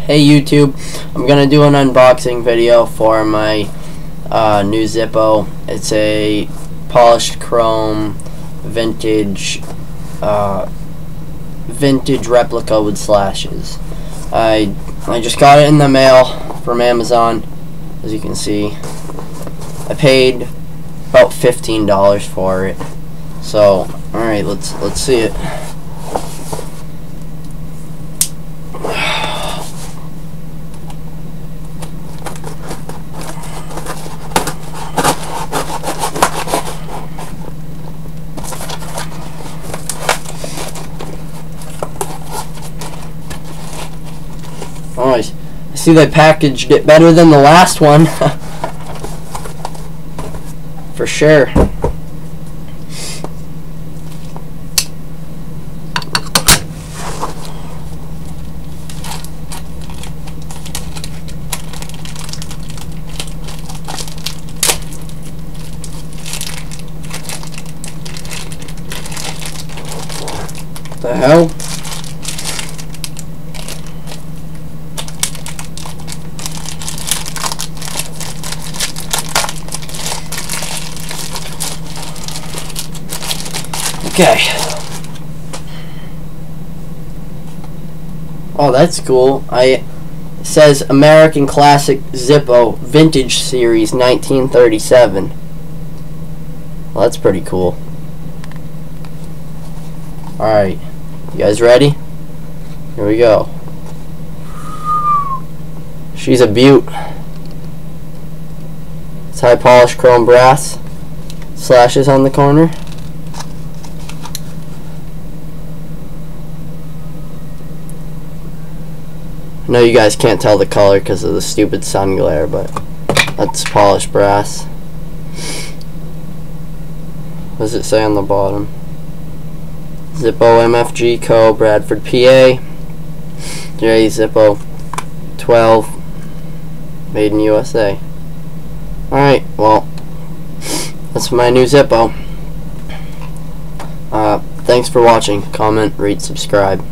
Hey YouTube, I'm gonna do an unboxing video for my new Zippo. It's a polished chrome vintage replica with slashes. I just got it in the mail from Amazon, as you can see. I paid about $15 for it. So, alright, let's see it. Oh, I see they packaged it better than the last one. For sure. What the hell? Okay. Oh, that's cool. It says American Classic Zippo Vintage Series 1937. Well, that's pretty cool. Alright. You guys ready? Here we go. She's a beaut. It's high polished chrome brass. Slashes on the corner. I know you guys can't tell the color because of the stupid sun glare, but that's polished brass. What does it say on the bottom? Zippo MFG Co. Bradford, PA. J Zippo 12. Made in USA. Alright, well, that's my new Zippo. Thanks for watching. Comment, rate, subscribe.